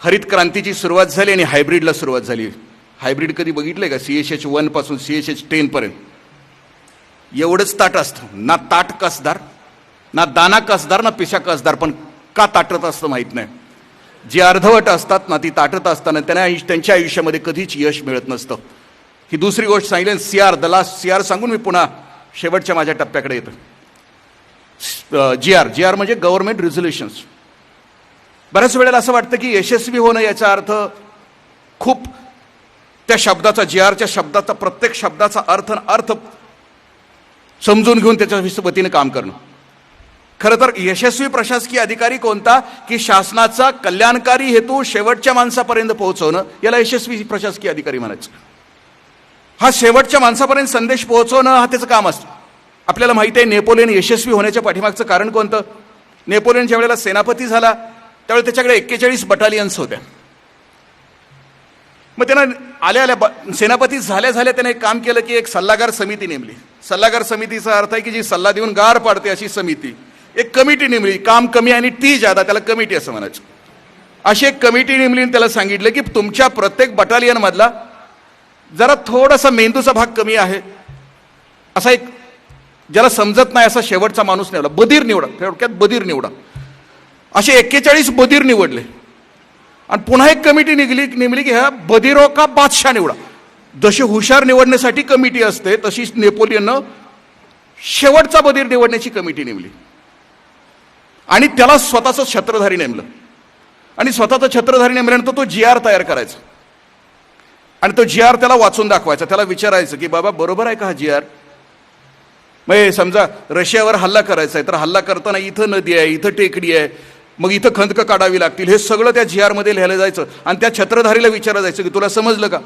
हरित क्रांतीची सुरुवात झाली आणि हायब्रिडला सुरुवात झाली. हायब्रिड कधी बघितलंय का? CSH1 पासून CSH10 पर्यंत एवढंच ताट असतं. ना ताट कसदार, ना दाना कसदार, ना पिशा कसदार. पण का ताटत असतं माहीत नाही. जी अर्धवट असतात ना ती ताटत असताना त्यांच्या आयुष्यामध्ये कधीच यश मिळत नसतं. ही दुसरी गोष्ट सांगितली. CR, द लास्ट CR सांगून मी पुन्हा शेवटच्या माझ्या टप्प्याकडे येतो. GR म्हणजे गव्हर्नमेंट रिझोल्युशन्स. बऱ्याच वेळेला असं वाटतं की यशस्वी होणं याचा अर्थ खूप त्या शब्दाचा, GRच्या शब्दाचा, प्रत्येक शब्दाचा अर्थ समजून घेऊन त्याच्या वतीने काम करणं. खरं तर यशस्वी प्रशासकीय अधिकारी कोणता? की शासनाचा कल्याणकारी हेतू शेवटच्या माणसापर्यंत पोहोचवणं, याला यशस्वी प्रशासकीय अधिकारी म्हणायचं. हा शेवटच्या माणसापर्यंत संदेश पोहोचवणं हा त्याचं काम असतं. आपल्याला माहिती आहे नेपोलियन यशस्वी होण्याच्या पाठीमागचं कारण कोणतं? नेपोलियन ज्या वेळेला सेनापती झाला त्यावेळेला त्याच्याकडे 41 बटालियन्स होत्या. मग त्यांना आल्या सेनापती झाल्या त्याने एक काम केलं की एक सल्लागार समिती नेमली. सल्लागार समितीचा अर्थ आहे की जी सल्ला देऊन गार पाडते अशी समिती. एक कमिटी नेमली, काम कमी आणि ती ज्यादा, त्याला कमिटी असं म्हणायचं. अशी एक कमिटी नेमली आणि त्याला सांगितलं की तुमच्या प्रत्येक बटालियन मधला जरा थोडासा मेंदूचा भाग कमी आहे असा एक, ज्याला समजत नाही असा शेवटचा माणूस निवडा. बधीर निवडा, थोडक्यात बधीर निवडा. असे 41 बधीर निवडले आणि पुन्हा एक कमिटी नेमली की ह्या बधीरो का बादशाह निवडा. जशी हुशार निवडण्यासाठी कमिटी असते तशीच नेपोलियननं शेवटचा बधीर निवडण्याची कमिटी नेमली आणि त्याला स्वतःचं छत्रधारी नेमलं. आणि स्वतःचं छत्रधारी नेमल्यानंतर तो GR तयार करायचा आणि तो GR त्याला वाचून दाखवायचा. त्याला विचारायचं की बाबा बरोबर आहे का हा GR? मग समजा रशियावर हल्ला करायचा आहे तर हल्ला करताना इथं नदी आहे, इथं टेकडी आहे, मग इथं खंदकं काढावी लागतील, हे सगळं त्या GR मध्ये लिहायला जायचं आणि त्या छत्रधारीला विचारलं जायचं की तुला समजलं का?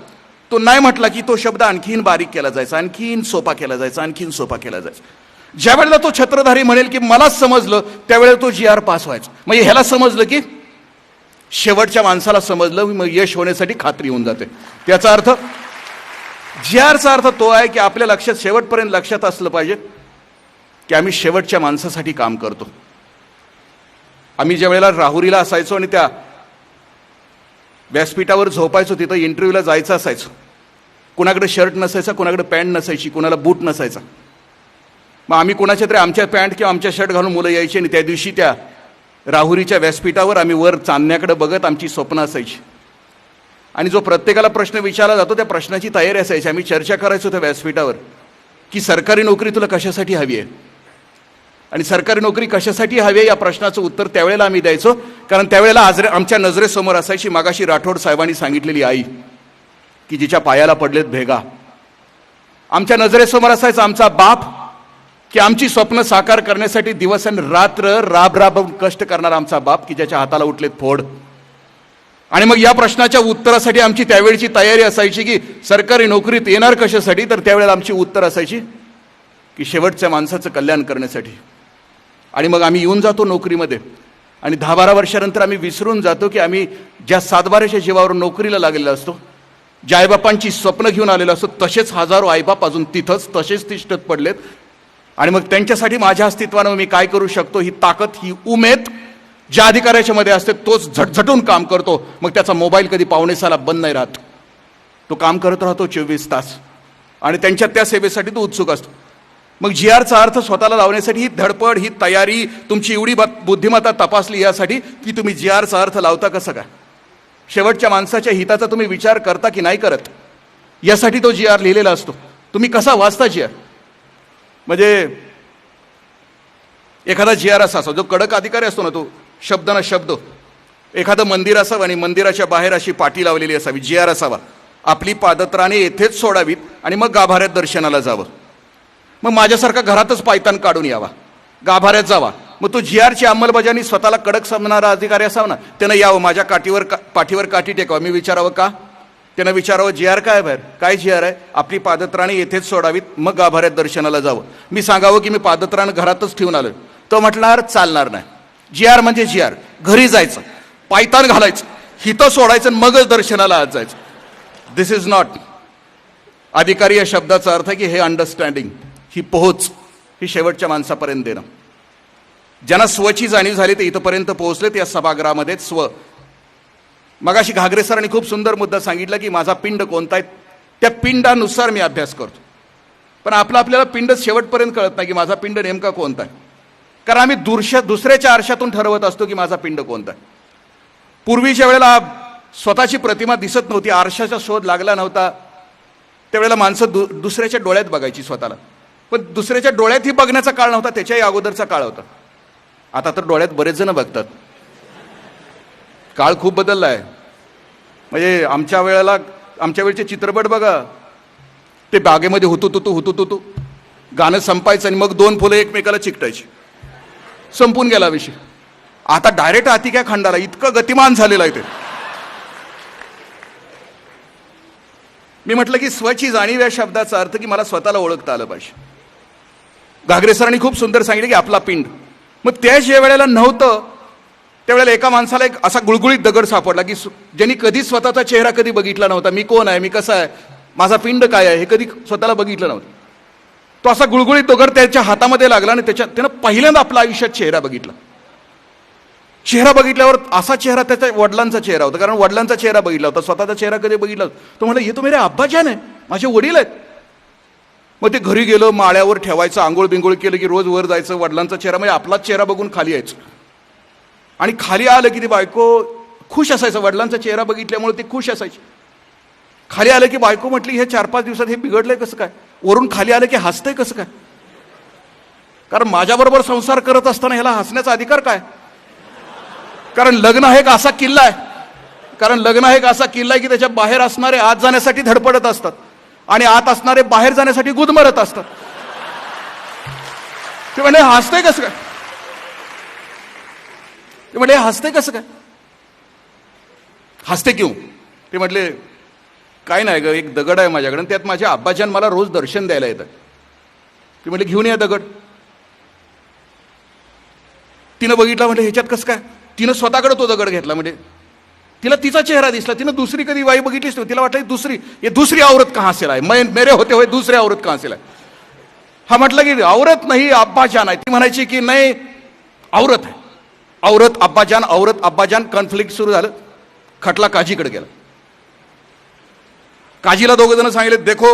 तो नाही म्हटला की तो शब्द आणखीन बारीक केला जायचा, आणखीन सोपा केला जायचा, आणखीन सोपा केला जायचा. ज्या वेळेला तो छत्रधारी म्हणेल की मलाच समजलं त्यावेळेला तो GR पास व्हायचा. मग ह्याला समजलं की शेवटच्या माणसाला समजलं, मग यश होण्यासाठी खात्री होऊन जाते. त्याचा अर्थ GRचा अर्थ तो आहे की आपल्या लक्षात शेवटपर्यंत लक्षात असलं पाहिजे की आम्ही शेवटच्या माणसासाठी काम करतो. आम्ही ज्या वेळेला राहुरीला असायचो आणि त्या व्यासपीठावर झोपायचो, तिथं इंटरव्ह्यूला जायचं असायचं, कुणाकडे शर्ट नसायचा, कुणाकडे पॅन्ट नसायची, कुणाला बूट नसायचा. मग आम्ही कुणाच्या तरी आमच्या पॅन्ट किंवा आमच्या शर्ट घालून मुलं यायची आणि त्या दिवशी त्या राहुरीच्या व्यासपीठावर आम्ही वर चांदण्याकडे बघत आमची स्वप्न असायची आणि जो प्रत्येकाला प्रश्न विचारला जातो त्या प्रश्नाची तयारी असायची. आम्ही चर्चा करायचो त्या व्यासपीठावर की सरकारी नोकरी तुला कशासाठी हवी आहे आणि सरकारी नोकरी कशासाठी हवी आहे या प्रश्नाचं उत्तर त्यावेळेला आम्ही द्यायचो. कारण त्यावेळेला आमच्या नजरेसमोर असायची मागाशी राठोड साहेबांनी सांगितलेली आई की जिच्या पायाला पडलेत भेगा. आमच्या नजरेसमोर असायचा आमचा बाप की आमची स्वप्न साकार करण्यासाठी दिवस आणि रात्र राब कष्ट करणारा आमचा बाप की ज्याच्या हाताला उठलेत फोड. आणि मग या प्रश्नाच्या उत्तरासाठी आमची त्यावेळची तयारी असायची की सरकारी नोकरीत येणार कशासाठी, तर त्यावेळेला आमची उत्तर असायची की शेवटच्या माणसाचं कल्याण करण्यासाठी. आणि मग आम्ही येऊन जातो नोकरीमध्ये आणि 10-12 वर्षानंतर आम्ही विसरून जातो की आम्ही ज्या सातबाऱ्याच्या जीवावर नोकरीला लागलेला असतो, ज्या आईबापांची स्वप्न घेऊन आलेलं असतो, तसेच हजारो आईबाप अजून तिथंच तसेच तिष्ठत पडलेत. आणि मग त्यांच्यासाठी माझ्या अस्तित्वानं मी काय करू शकतो ही ताकद, ही उमेद ज्या अधिकाऱ्याच्या मध्ये असते तोच झटझटून काम करतो. मग त्याचा मोबाईल कधी 5:45 बंद नाही राहत, तो काम करत राहतो 24 तास आणि त्यांच्या त्या सेवेसाठी तो उत्सुक असतो. मग GRचा अर्थ स्वतःला लावण्यासाठी ही धडपड, ही तयारी, तुमची एवढी बुद्धिमत्ता तपासली यासाठी की तुम्ही GRचा अर्थ लावता कसं काय, शेवटच्या माणसाच्या हिताचा तुम्ही विचार करता की नाही करत, यासाठी तो GR लिहिलेला असतो. तुम्ही कसा वाचता GR? म्हणजे एखादा GR असा जो कडक अधिकारी असतो ना, तो शब्द ना शब्द, एखादं मंदिर असावं आणि मंदिराच्या बाहेर अशी पाटी लावलेली असावी, GR असावा, आपली पादत्राणे येथेच सोडावीत आणि मग गाभाऱ्यात दर्शनाला जावं. मग माझ्यासारखा घरातच पायतान काढून यावा, गाभाऱ्यात जावा. मग तो GRची अंमलबजावणी स्वतःला कडक समजणारा अधिकारी असावा ना, त्यानं यावं, माझ्या पाठीवर काठी टेकावं. मी विचारावं का? त्यानं विचारावं GR काय बाहेर, काय GR आहे? आपली पादत्राणे येथेच सोडावीत मग गाभाऱ्यात दर्शनाला जावं. मी सांगावं की मी पादत्राण घरातच ठेवून आलोय. तो म्हटणार चालणार नाही. GR म्हणजे GR, घरी जायचं, पायतान घालायचं, हितं सोडायचं मगच दर्शनाला आज जायचं. दिस इज नॉट. अधिकारी या शब्दाचा अर्थ आहे की हे अंडरस्टँडिंग, ही पोहोच, ही शेवटच्या माणसापर्यंत देणं. ज्यांना स्वची जाणीव झाली ते इथपर्यंत पोहोचलेत या सभागृहामध्ये. स्व मगाशी घागरे सरांनी खूप सुंदर मुद्दा सांगितला की माझा पिंड कोणता आहे, त्या पिंडानुसार मी अभ्यास करतो. पण आपल्याला पिंड शेवटपर्यंत कळत नाही की माझा पिंड नेमका कोणता आहे. कारण आम्ही दुसऱ्याच्या आरशातून ठरवत असतो की माझा पिंड कोणता आहे. पूर्वीच्या वेळेला स्वतःची प्रतिमा दिसत नव्हती, आरशाचा शोध लागला नव्हता, त्यावेळेला माणसं दुसऱ्याच्या डोळ्यात बघायची स्वतःला. पण दुसऱ्याच्या डोळ्यातही बघण्याचा काळ नव्हता, त्याच्याही अगोदरचा काळ होता. आता तर डोळ्यात बरेच जण बघतात. काळ खूप बदलला आहे. म्हणजे आमच्या वेळेचे चित्रपट बघा, ते बागेमध्ये हुतू गाणं संपायचं आणि मग दोन फुलं एकमेकाला चिकटायची, संपून गेला विषय. आता डायरेक्ट हाती काय खंडाला, इतकं गतिमान झालेलं आहे ते. मी म्हटलं की स्वची जाणीव या शब्दाचा अर्थ की मला स्वतःला ओळखता आलं पाहिजे. घागरे सरांनी खूप सुंदर सांगितलं की आपला पिंड. मग त्याच ज्या वेळेला नव्हतं त्यावेळेला एका माणसाला एक असा गुळगुळीत दगड सापडला की ज्यांनी कधी स्वतःचा चेहरा कधी बघितला नव्हता. मी कोण आहे, मी कसा आहे, माझा पिंड काय आहे, हे कधी स्वतःला बघितलं नव्हतं. तो असा गुळगुळीत दगड त्याच्या हातामध्ये लागला आणि त्यानं पहिल्यांदा आपल्या आयुष्यात चेहरा बघितला. चेहरा बघितल्यावर असा चेहरा त्याच्या वडिलांचा चेहरा होता, कारण वडिलांचा चेहरा बघितला होता, स्वतःचा चेहरा कधी बघितला होता. तो म्हणला, हे तो मेरे अब्बाजान आहे, माझे वडील आहेत. मग ते घरी गेलं, माळ्यावर ठेवायचं, आंघोळ बिंगोळ केलं की रोज वर जायचं, वडिलांचा चेहरा म्हणजे आपलाच चेहरा बघून खाली यायचं. आणि खाली आलं की ती बायको खुश असायचं, वडिलांचा चेहरा बघितल्यामुळे ती खुश असायची. खाली आलं की बायको म्हटली, हे 4-5 दिवसात हे बिघडलंय कसं काय, वरून खाली आलं की हसतंय कसं काय, कारण माझ्याबरोबर संसार करत असताना ह्याला हसण्याचा अधिकार काय. कारण लग्न हा एक असा किल्ला आहे की त्याच्या बाहेर असणारे आत जाण्यासाठी धडपडत असतात आणि आत असणारे बाहेर जाण्यासाठी गुदमरत असतात. ते म्हणजे हसतंय कसं काय, ते म्हटले हसते कसं काय, हसते क्यों. ते म्हटले काय नाही ग, एक दगड आहे माझ्याकडे, त्यात माझ्या अब्बाजान मला रोज दर्शन द्यायला येतं. ते म्हटले घेऊन या दगड. तिनं बघितला, म्हटलं ह्याच्यात कसं काय. तिनं स्वतःकडे तो दगड घेतला. म्हणजे तिला तिचा चेहरा दिसला. तिनं दुसरी कधी बाई बघितलीच नाही. तिला वाटलं दुसरी औरत कहाँ से लाए, मेरे होते हुए दुसरी औरत कहाँ से लाए. हा म्हटलं की औरत नाही अब्बाजान आहे. ती म्हणायची की नाही औरत आहे, औरत अब्बाजान. कॉन्फ्लिक्ट सुरू झालं. खटला काजीकडे गेला. काजीला दोघं जण सांगितले, देखो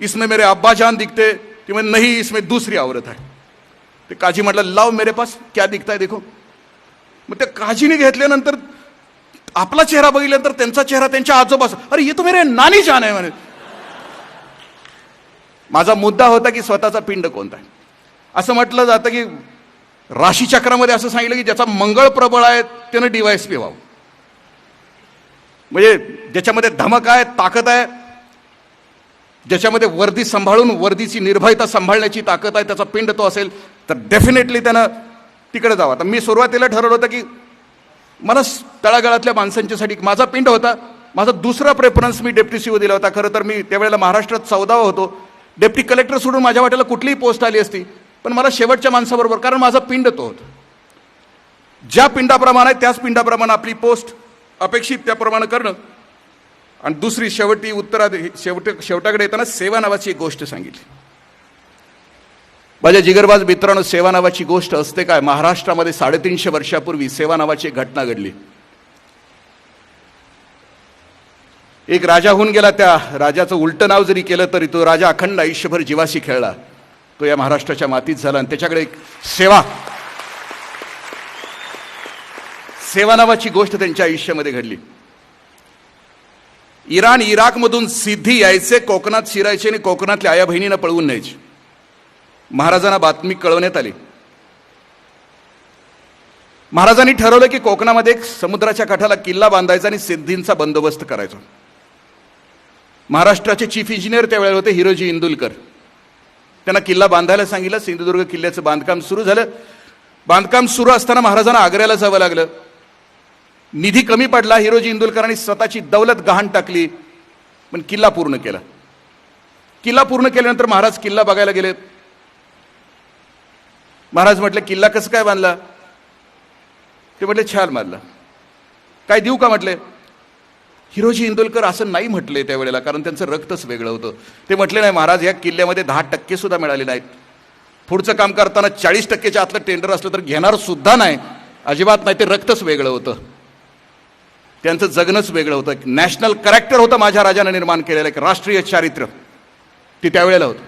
इसमें मेरे अब्बाजान दिखते. ती म्हणजे नाही, इसमें दूसरी औरत आहे. ते काजी म्हटलं, लाव मेरे पास क्या दिखता है देखो. मग त्या काजीने घेतल्यानंतर आपला चेहरा बघितल्यानंतर त्यांचा चेहरा त्यांच्या आजोबाचा, अरे ये तो मेरे नानी जान आहे म्हणे. माझा मुद्दा होता की स्वतःचा पिंड कोणता आहे. असं म्हटलं जातं की राशीचक्रामध्ये असं सांगितलं की ज्याचा मंगळ प्रबळ आहे त्यानं DYSP व्हावं. म्हणजे ज्याच्यामध्ये धमक आहे, ताकद आहे, ज्याच्यामध्ये वर्दी सांभाळून वर्दीची निर्भयता सांभाळण्याची ताकद आहे, त्याचा पिंड तो असेल तर डेफिनेटली त्यानं तिकडे जावं. तर मी सुरुवातीला ठरवलं होतं की मला तळागाळातल्या माणसांच्यासाठी माझा पिंड होता. माझा दुसरा प्रेफरन्स मी डेप्टी CO दिला होता. खरं तर मी त्यावेळेला महाराष्ट्रात 14वा होतो. डेप्टी कलेक्टर सोडून माझ्या वाट्याला कुठलीही पोस्ट आली असती, पण मला शेवटच्या माणसाबरोबर, कारण माझा पिंड तो होता. ज्या पिंडाप्रमाणे त्याच पिंडाप्रमाणे आपली पोस्ट अपेक्षित त्याप्रमाणे करणं. आणि दुसरी शेवटी शेवटाकडे येताना सेवा नावाची एक गोष्ट सांगितली. माझ्या जिगरबाज मित्रांनो, सेवा नावाची गोष्ट असते काय. महाराष्ट्रामध्ये 350 वर्षापूर्वी सेवा नावाची एक घटना घडली. एक राजा होऊन गेला. त्या राजाचं उलटं नाव जरी केलं तरी तो राजा अखंड आयुष्यभर जीवाशी खेळला. तो या महाराष्ट्राच्या मातीत झाला आणि त्याच्याकडे एक सेवा नावाची गोष्ट त्यांच्या आयुष्यामध्ये घडली. इराण इराकमधून सिद्धी यायचे, कोकणात शिरायचे आणि कोकणातल्या आया बहिणींना पळवून न्यायचे. महाराजांना बातमी कळवण्यात आली. महाराजांनी ठरवलं की कोकणामध्ये एक समुद्राच्या काठाला किल्ला बांधायचा आणि सिद्धींचा बंदोबस्त करायचा. महाराष्ट्राचे चीफ इंजिनियर त्यावेळेला होते हिरोजी इंदुलकर. त्यांना किल्ला बांधायला सांगितलं. सिंधुदुर्ग किल्ल्याचं बांधकाम सुरू झालं. बांधकाम सुरू असताना महाराजांना आग्र्याला जावं लागलं. निधी कमी पडला. हिरोजी इंदुलकरांनी स्वतःची दौलत गहाण टाकली, पण किल्ला पूर्ण केला. किल्ला पूर्ण केल्यानंतर महाराज किल्ला बघायला गेले. महाराज म्हटले, किल्ला कसं काय बांधला. ते म्हटले, छान बांधला. काय देऊ का म्हटले. हिरोजी इंदुलकर असं नाही म्हटले त्यावेळेला, कारण त्यांचं रक्तच वेगळं होतं. ते म्हटले, नाही महाराज, या किल्ल्यामध्ये 10% सुद्धा मिळाले नाहीत. पुढचं काम करताना 40%च्या आतलं टेंडर असलं तर घेणार सुद्धा नाही, अजिबात नाही, ते रक्तच वेगळं होतं. त्यांचं जगणंच वेगळं होतं. एक नॅशनल कॅरेक्टर होतं माझ्या राजानं निर्माण केलेलं, एक राष्ट्रीय चारित्र्य ते त्यावेळेला होतं.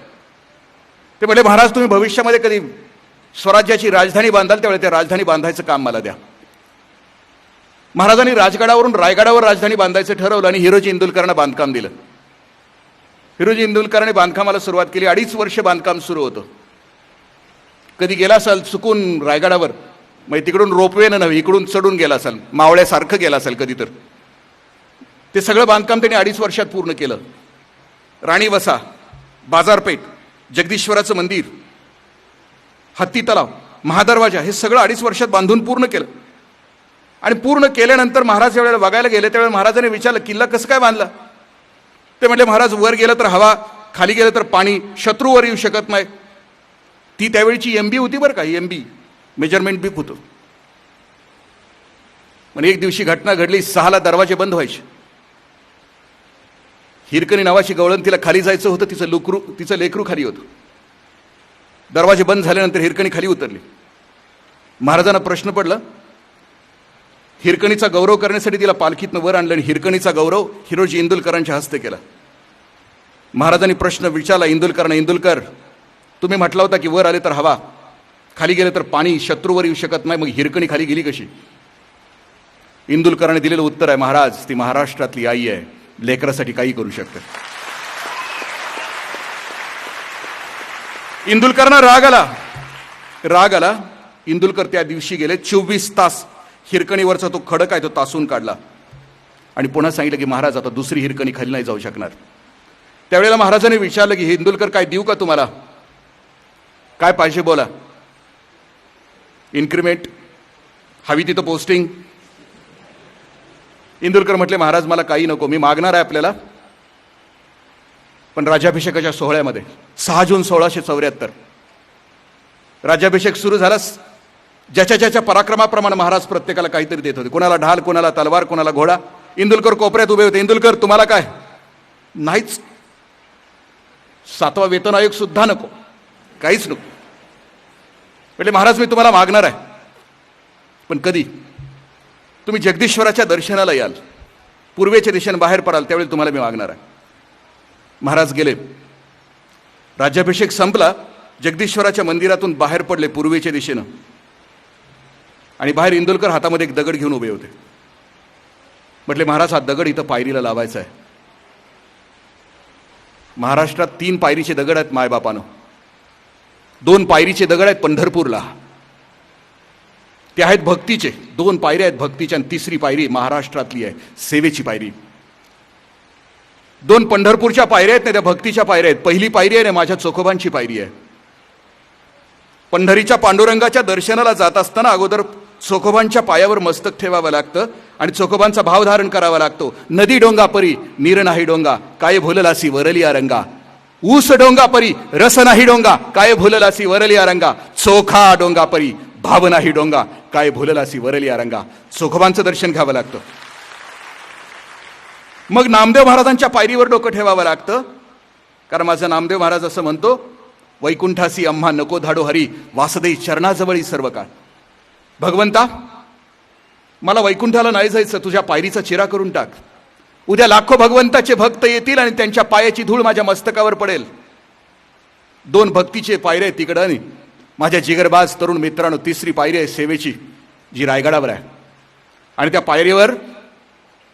ते म्हटले महाराज तुम्ही भविष्यामध्ये कधी स्वराज्याची राजधानी बांधाल त्यावेळेला ते राजधानी बांधायचं काम मला द्या. महाराजांनी राजगडावरून रायगडावर राजधानी बांधायचं ठरवलं आणि हिरोजी इंदुलकरांना बांधकाम दिलं. हिरोजी इंदुलकरांनी बांधकामाला सुरुवात केली. 2.5 वर्ष बांधकाम सुरू होतं. कधी गेला असाल चुकून रायगडावर, मग तिकडून रोपवेनं नव्हे इकडून चढून गेला असाल, मावळ्यासारखं गेला असाल कधी, तर ते सगळं बांधकाम त्यांनी 2.5 वर्षात पूर्ण केलं. राणी वसा, बाजारपेठ, जगदीश्वराचं मंदिर, हत्ती तलाव, महादरवाजा हे सगळं 2.5 वर्षात बांधून पूर्ण केलं. आणि पूर्ण केल्यानंतर महाराज ज्यावेळेला बघायला गेले त्यावेळेला महाराजांनी विचारलं किल्ला कसं काय बांधला. ते म्हटले महाराज वर गेलं तर हवा, खाली गेलं तर पाणी, शत्रूवर येऊ शकत नाही. ती त्यावेळीची MB होती बरं का, MB मेजरमेंट बुक होतं. म्हणजे एक दिवशी घटना घडली, 6ला दरवाजे बंद व्हायचे. हिरकणी नावाची गवळण, तिला खाली जायचं होतं, तिचं लेकरू खाली होतं. दरवाजे बंद झाल्यानंतर हिरकणी खाली उतरली. महाराजांना प्रश्न पडला, हिरकणीचा गौरव करण्यासाठी तिला पालखीतनं वर आणलं आणि हिरकणीचा गौरव हिरोजी इंदुलकरांच्या हस्ते केला. महाराजांनी प्रश्न विचारला इंदुलकरांना, इंदुलकर तुम्ही म्हटला होता की वर आले तर हवा, खाली गेले तर पाणी, शत्रूवर येऊ शकत नाही, मग हिरकणी खाली गेली कशी. इंदुलकरांनी दिलेलं उत्तर आहे, महाराज ती महाराष्ट्रातली आई आहे, लेकरासाठी काही करू शकते. इंदुलकरांना राग आला. इंदुलकर त्या दिवशी गेले, 24 तास हिरकणीवरचा तो खडक आहे तो तासून काढला आणि पुन्हा सांगितलं की महाराज आता दुसरी हिरकणी खाली नाही जाऊ शकणार. त्यावेळेला महाराजांनी विचारलं की इंदुलकर काय देऊ का तुम्हाला, काय पाहिजे बोला. इन्क्रिमेंट हवी तिथं पोस्टिंग. इंदुलकर म्हटले महाराज मला काही नको, मी मागणार आहे आपल्याला, पण राज्याभिषेकाच्या सोहळ्यामध्ये 6 जून 1674 राज्याभिषेक सुरू झाला. ज्याच्या पराक्रमाप्रमाणे महाराज प्रत्येकाला काहीतरी देत होते. कोणाला ढाल, कोणाला तलवार, कोणाला घोडा. इंदुलकर कोपऱ्यात उभे होते. इंदुलकर तुम्हाला काय, नाहीच. 7वा वेतन आयोग सुद्धा नको, काहीच नको. म्हणजे महाराज मी तुम्हाला मागणार आहे, पण कधी तुम्ही जगदीश्वराच्या दर्शनाला याल, पूर्वेच्या दिशेने बाहेर पडाल त्यावेळी तुम्हाला मी मागणार आहे. महाराज गेले. राज्याभिषेक संपला. जगदीश्वराच्या मंदिरातून बाहेर पडले पूर्वेच्या दिशेनं आणि बाहेर इंदुलकर हातामध्ये एक दगड घेऊन उभे होते. म्हटले महाराज हा दगड इथं पायरीला लावायचा आहे. महाराष्ट्रात 3 पायरीचे दगड आहेत मायबापानं, 2 पायरीचे दगड आहेत पंढरपूरला, ते आहेत भक्तीचे. 2 पायऱ्या आहेत भक्तीच्या आणि 3री पायरी महाराष्ट्रातली आहे, सेवेची पायरी. 2 पंढरपूरच्या पायऱ्या आहेत ना, त्या भक्तीच्या पायऱ्या आहेत. पहिली पायरी आहे ना माझ्या चोखोबांची पायरी आहे. पंढरीच्या पांडुरंगाच्या दर्शनाला जात असताना अगोदर चोखोबांच्या पायावर मस्तक ठेवावं लागतं आणि चोखोबांचा भाव धारण करावा लागतो. नदी डोंगा परी नीर नाही डोंगा, काय भुललासी वरलिया रंगा. ऊस डोंगा परी रस नाही डोंगा, काय भुललासी वरलिया रंगा. चोखा डोंगा परी भाव नाही डोंगा, काय भुललासी वरलिया रंगा. चोखोबांचं दर्शन घ्यावं लागतं. मग नामदेव महाराजांच्या पायरीवर डोकं ठेवावं लागतं, कारण माझा नामदेव महाराज असं म्हणतो, वैकुंठासी अम्हा नको धाडो हरी, वासदे चरणाजवळी सर्व काळ. भगवंता मला वैकुंठाला नाही जायचं, तुझ्या पायरीचा चिरा करून टाक. उद्या लाखो भगवंताचे भक्त येतील आणि त्यांच्या पायाची धूळ माझ्या मस्तकावर पडेल. 2 भक्तीचे पायरे आहेत तिकडं आणि माझ्या जिगरबाज तरुण मित्रांनो 3री पायरी आहे सेवेची, जी रायगडावर आहे. आणि त्या पायरीवर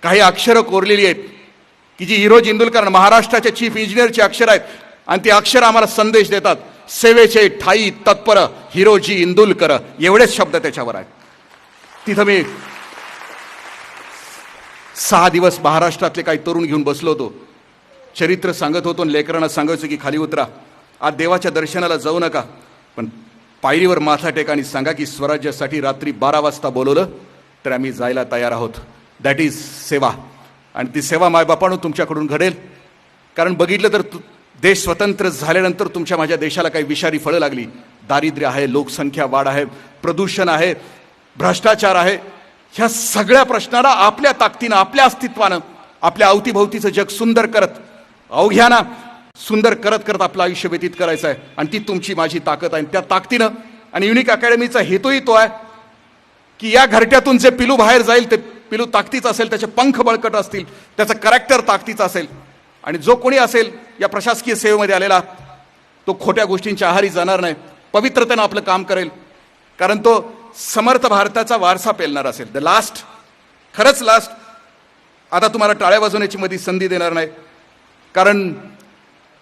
काही अक्षरं कोरलेली आहेत की जी हिरोजी इंदुलकर महाराष्ट्राच्या चीफ इंजिनियरची अक्षर आहेत आणि ती अक्षर आम्हाला संदेश देतात. सेवेचे ठाई तत्पर हिरोजी इंदुलकर, एवढेच शब्द त्याच्यावर आहेत. तिथं मी 6 दिवस महाराष्ट्रातले काही तरुण घेऊन बसलो होतो, चरित्र सांगत होतो आणि लेकरांना सांगायचं की खाली उतरा, आज देवाच्या दर्शनाला जाऊ नका, पण पायरीवर माथा टेका आणि सांगा की स्वराज्यासाठी रात्री 12 वाजता बोलवलं तर आम्ही जायला तयार आहोत. दॅट इज सेवा. आणि ती सेवा मायबापानं तुमच्याकडून घडेल. कारण बघितलं तर देश स्वतंत्र झाल्यानंतर तुमच्या माझ्या देशाला काही विषारी फळं लागली. दारिद्र्य आहे, लोकसंख्या वाढ आहे, प्रदूषण आहे, भ्रष्टाचार आहे. ह्या सगळ्या प्रश्नाला आपल्या ताकदीनं, आपल्या अस्तित्वानं, आपल्या अवतीभोवतीचं जग सुंदर करत, अवघ्यानं सुंदर करत करत आपलं आयुष्य व्यतीत करायचं आहे. आणि ती तुमची माझी ताकद आहे. त्या ताकदीनं आणि युनिक अकॅडमीचा हेतूही तो आहे की या घरट्यातून जे पिलू बाहेर जाईल ते पिलू ताकदीचं असेल, त्याचे पंख बळकट असतील, त्याचं कॅरेक्टर ताकदीचं असेल, आणि जो कोणी असेल या प्रशासकीय सेवेमध्ये आलेला तो खोट्या गोष्टींच्या आहारी जाणार नाही, पवित्रतेनं आपलं काम करेल, कारण तो समर्थ भारताचा वारसा पेलणार असेल. द लास्ट, खरंच लास्ट. आता तुम्हाला टाळ्या वाजवण्याची मध्ये संधी देणार नाही, कारण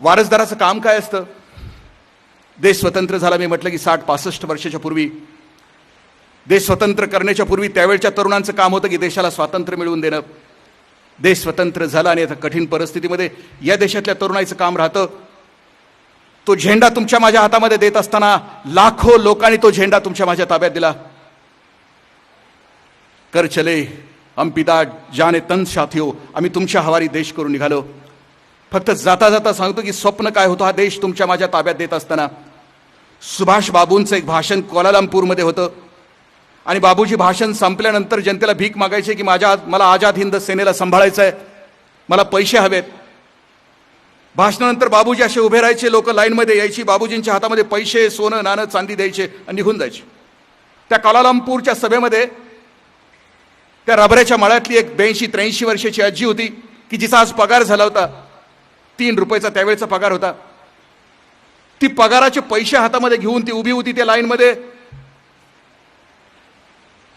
वारसदाराचं काम काय असतं. देश स्वतंत्र झाला, मी म्हटलं की 60-65 वर्षाच्या पूर्वी देश स्वतंत्र करण्याच्या पूर्वी त्यावेळच्या तरुणांचं काम होतं की देशाला स्वातंत्र्य मिळवून देणं. देश स्वतंत्र झाला आणि आता कठीण परिस्थितीमध्ये या देशातल्या तरुणाईचं काम राहतं तो झेंडा तुमच्या माझ्या हातामध्ये देत असताना लाखो लोकांनी तो झेंडा तुमच्या माझ्या ताब्यात दिला. कर चले हम पिता जाने तन साथियो, आम्ही तुमच्या हवारी देश करून निघालो. फक्त जाता जाता सांगतो की स्वप्न काय होतं हा देश तुमच्या माझ्या ताब्यात देत असताना. सुभाष बाबूंचं एक भाषण कोलालंपूरमध्ये होतं आणि बाबूजी भाषण संपल्यानंतर जनतेला भीक मागायचे की मला आझाद हिंद सेनेला सांभाळायचं आहे, मला पैसे हवेत. भाषणानंतर बाबूजी असे उभे राहायचे, लोक लाईनमध्ये यायची, बाबूजींच्या हातामध्ये पैसे, सोनं, नाणं, चांदी द्यायचे आणि निघून जायचे. त्या कोलालंपूरच्या सभेमध्ये त्या रबऱ्याच्या मळ्यातली एक 82-83 वर्षाची आजी होती की जिचा आज पगार झाला होता, 3 रुपयाचा त्यावेळेचा पगार होता. ती पगाराचे पैसे हातामध्ये घेऊन ती उभी होती त्या लाईनमध्ये.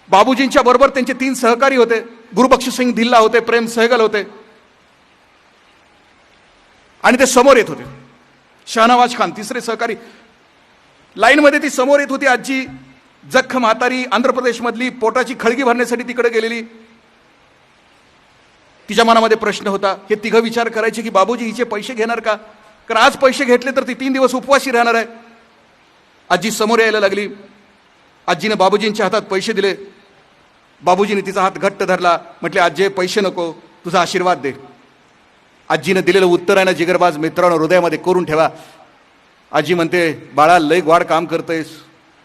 बाबूजींच्या बरोबर त्यांचे 3 सहकारी होते, गुरुबख्शसिंग धिल्ला होते, प्रेम सहगल होते, आणि ते समोर येत होते. शहनवाज खान तिसरे सहकारी. लाईनमध्ये ती समोर येत होती आजी, जख्ख म्हातारी, आंध्र प्रदेशमधली, पोटाची खळगी भरण्यासाठी तिकडे गेलेली. तिच्या मनामध्ये प्रश्न होता. हे तिघं विचार करायचे की बाबूजी हिचे पैसे घेणार का, कारण आज पैसे घेतले तर ती 3 दिवस उपवासी राहणार आहे. आजी समोर यायला लागली. आजीने बाबूजींच्या हातात पैसे दिले. बाबूजीने तिचा हात घट्ट धरला, म्हटले आजी पैसे नको, तुझा आशीर्वाद दे. आजीने दिलेलं उत्तर आहे ना जिगरबाज मित्रांनो, हृदयामध्ये करून ठेवा. आजी म्हणते, बाळा लय ग्वाड काम करतोयस,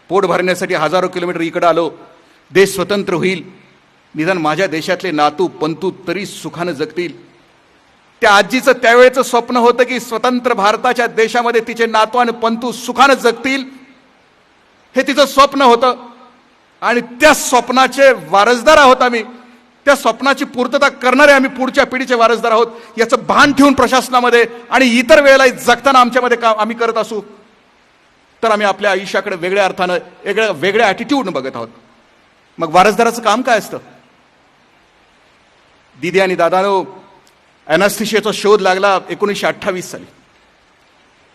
पोट भरण्यासाठी हजारो किलोमीटर इकडे आलो, देश स्वतंत्र होईल, निदान माझ्या देशातले नातू पंतू तरी सुखानं जगतील. त्या आजीचं त्यावेळेचं स्वप्न होतं की स्वतंत्र भारताच्या देशामध्ये तिचे नातू आणि पंतू सुखानं जगतील, हे तिचं स्वप्न होतं. आणि त्या स्वप्नाचे वारसदार आहोत आम्ही, त्या स्वप्नाची पूर्तता करणारे आम्ही पुढच्या पिढीचे वारसदार आहोत. याचं भान ठेवून प्रशासनामध्ये आणि इतर वेळेला जगताना आमच्यामध्ये काम आम्ही करत असू तर आम्ही आपल्या आयुष्याकडे वेगळ्या अर्थानं वेगळ्या ॲटिट्यूडनं बघत आहोत. मग वारसदाराचं काम काय असतं. दीदी आणि दादानो, ॲनास्थेशियाचा शोध लागला 1928 साली.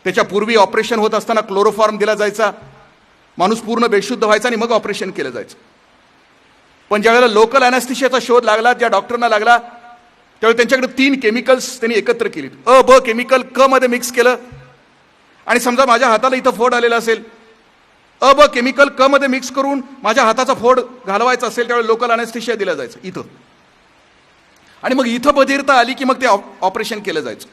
त्याच्यापूर्वी ऑपरेशन होत असताना क्लोरोफॉर्म दिला जायचा, माणूस पूर्ण बेशुद्ध व्हायचा आणि मग ऑपरेशन केलं जायचं. पण ज्यावेळेला लोकल ॲनास्थेशियाचा शोध लागला, ज्या डॉक्टरना लागला, त्यावेळी त्यांच्याकडे 3 केमिकल्स त्यांनी एकत्र केली. ब केमिकल क मध्ये मिक्स केलं, आणि समजा माझ्या हाताला इथं फोड आलेला असेल, ब केमिकल क मध्ये मिक्स करून माझ्या हाताचा फोड घालवायचा असेल, त्यावेळी लोकल ॲनास्थेशिया दिला जायचं इथं, आणि मग इथं बधिरता आली की मग ते ऑपरेशन केलं जायचं.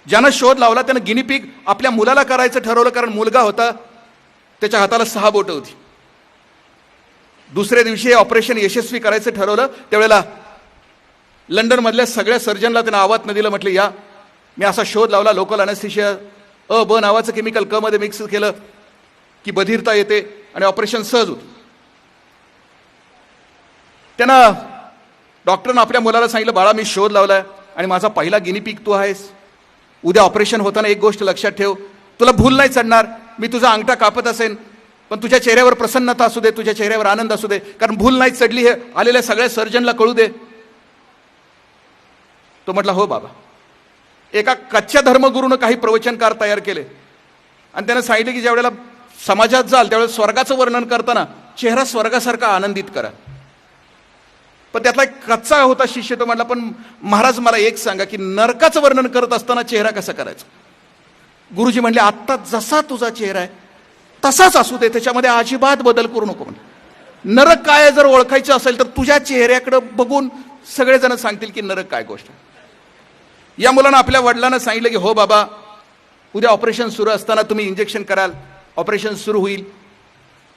ज्यानं शोध लावला त्यानं गिनीपिग आपल्या मुलाला करायचं ठरवलं, कारण मुलगा होता, त्याच्या हाताला 6 बोटं होती. दुसऱ्या दिवशी ऑपरेशन यशस्वी करायचं ठरवलं. त्यावेळेला लंडनमधल्या सगळ्या सर्जनला त्यानं आवाज न दिलं, म्हटलं या मी असा शोध लावला, लोकल ॲनेस्थेशिया ब नावाचं केमिकल क मध्ये मिक्स केलं की बधिरता येते आणि ऑपरेशन सहज होतं. त्यानं डॉक्टरनं आपल्या मुलाला सांगितलं, बाळा मी शोध लावलाय आणि माझा पहिला गिनीपिग तू आहेस. उद्या ऑपरेशन होताना एक गोष्ट लक्षात ठेव, तुला भूल नाही चढणार, मी तुझा अंगठा कापत असेन पण तुझ्या चेहऱ्यावर प्रसन्नता असू दे, तुझ्या चेहऱ्यावर आनंद असू दे, कारण भूल नाही चढली हे आलेल्या सगळ्या सर्जनला कळू दे. तो म्हटला हो बाबा. एका कच्च्या धर्मगुरूनं काही प्रवचनकार तयार केले आणि त्यानं सांगितले की ज्यावेळेला समाजात जाल त्यावेळेला स्वर्गाचं वर्णन करताना चेहरा स्वर्गासारखा आनंदित करा. पण त्यातला एक कच्चा होता शिष्य, तो म्हटला पण महाराज मला एक सांगा की नरकाचं वर्णन करत असताना चेहरा कसा करायचा. गुरुजी म्हणले आत्ता जसा तुझा चेहरा आहे तसाच असू दे, त्याच्यामध्ये अजिबात बदल करू नको. म्हणजे नरक काय जर ओळखायचं असेल तर तुझ्या चेहऱ्याकडे बघून सगळेजण सांगतील की नरक काय गोष्ट. या मुलानं आपल्या वडिलांना सांगितलं की हो बाबा, उद्या ऑपरेशन सुरू असताना तुम्ही इंजेक्शन कराल, ऑपरेशन सुरू होईल,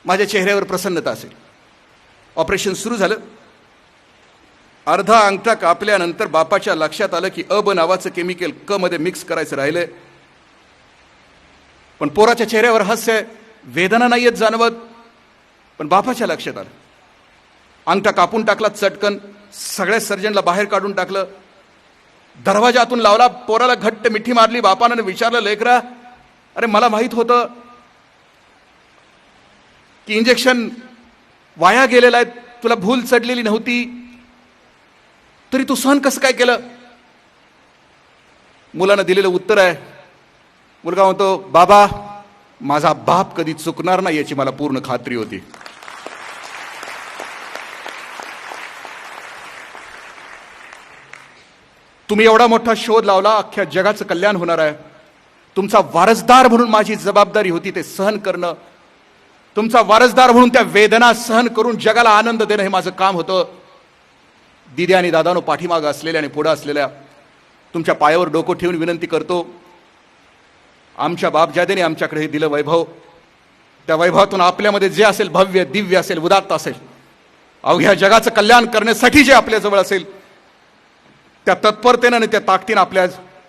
माझ्या चेहऱ्यावर प्रसन्नता असेल. ऑपरेशन सुरू झालं. अर्धा अंगठा कापल्यानंतर बापाच्या लक्षात आलं की ब नावाचं केमिकल क मध्ये मिक्स करायचं राहिलंय. पण पोराच्या चेहऱ्यावर हास्य आहे, वेदना नाही येत जाणवत, पण बापाच्या लक्षात आलं. अंगठा कापून टाकला चटकन, सगळ्या सर्जनला बाहेर काढून टाकलं, दरवाजातून लावला, पोराला घट्ट मिठी मारली, बापानं विचारलं, लेकरा अरे मला माहित होतं की इंजेक्शन वाया गेलेलं आहे, तुला भूल चढलेली नव्हती, तरी तू सहन कसं काय केलं? मुलानं दिलेलं उत्तर आहे, मुलगा म्हणतो, बाबा माझा बाप कधी चुकणार नाही याची मला पूर्ण खात्री होती. तुम्ही एवढा मोठा शोध लावला, अख्ख्या जगाचं कल्याण होणार आहे, तुमचा वारसदार म्हणून माझी जबाबदारी होती ते सहन करणं, तुमचा वारसदार म्हणून त्या वेदना सहन करून जगाला आनंद देणं हे माझं काम होतं. दिदी आणि दादानो, पाठीमागं असलेल्या आणि पुढं असलेल्या तुमच्या पायावर डोकं ठेवून विनंती करतो, आमच्या बापजादेने आमच्याकडे हे दिलं वैभव, त्या वैभवातून आपल्यामध्ये जे असेल, भव्य दिव्य असेल, उदात्त असेल, अवघ्या जगाचं कल्याण करण्यासाठी जे आपल्याजवळ असेल, त्या तत्परतेनं आणि त्या ताकदीनं आपल्या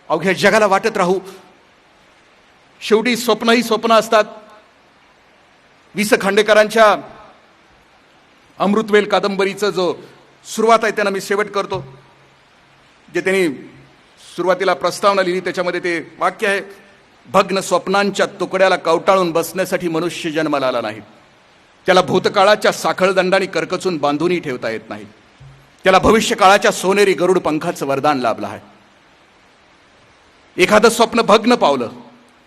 अवघ्या जगाला वाटत राहू. शेवटी स्वप्नही स्वप्न असतात. वि स खांडेकरांच्या अमृतवेल कादंबरीचं जो सुरुवात आहे त्यांना मी शेवट करतो. जे त्यांनी सुरुवातीला प्रस्तावना लिहिली त्याच्यामध्ये ते वाक्य आहे, भग्न स्वप्नांच्या तुकड्याला कवटाळून बसण्यासाठी मनुष्य जन्माला आला नाही, त्याला भूतकाळाच्या साखळदंडाने करकचून बांधूनही ठेवता येत नाही, त्याला भविष्यकाळाच्या सोनेरी गरुड पंखाचं वरदान लाभलं आहे. एखादं स्वप्न भग्न पावलं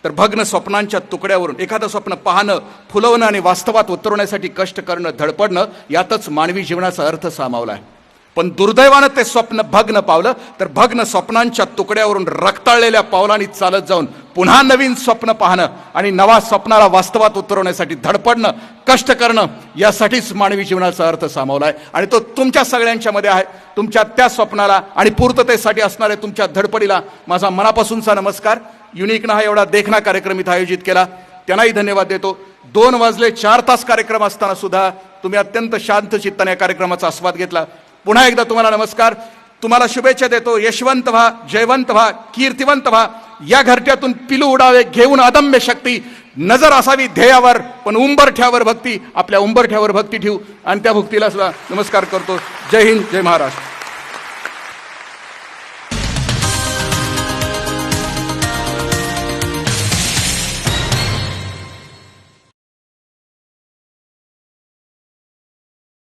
तर भग्न स्वप्नांच्या तुकड्यावरून एखादं स्वप्न पाहणं, फुलवणं आणि वास्तवात उतरवण्यासाठी कष्ट करणं, धडपडणं यातच मानवी जीवनाचा अर्थ सामावला आहे. पण दुर्दैवानं ते स्वप्न भग्न पावलं तर भग्न स्वप्नांच्या तुकड्यावरून रक्ताळलेल्या पावलांनी चालत जाऊन पुन्हा नवीन स्वप्न पाहणं आणि नवा स्वप्नाला वास्तवात उतरवण्यासाठी धडपडणं, कष्ट करणं यासाठीच मानवी जीवनाचा अर्थ सामावला आहे. आणि तो तुमच्या सगळ्यांच्या मध्ये आहे. तुमच्या त्या स्वप्नाला आणि पूर्ततेसाठी असणाऱ्या तुमच्या धडपडीला माझा मनापासूनचा नमस्कार. युनिकनं हा एवढा देखणा कार्यक्रम इथं आयोजित केला, त्यांनाही धन्यवाद देतो. 2 वाजले 4 तास कार्यक्रम असताना सुद्धा तुम्ही अत्यंत शांत चित्ताने या कार्यक्रमाचा आस्वाद घेतला. पुन्हा एकदा तुम्हाला नमस्कार. तुम्हाला शुभेच्छा देतो. यशवंत व्हा, जयवंत व्हा, कीर्तिवंत व्हा. या घरट्यातून पिलू उडावे घेऊन अदम्य शक्ती, नजर असावी ध्येयावर पण उंबरठ्यावर भक्ती. आपल्या उंबरठ्यावर भक्ती ठेवू आणि त्या भक्तीला सुद्धा नमस्कार करतो. जय हिंद, जय महाराष्ट्र.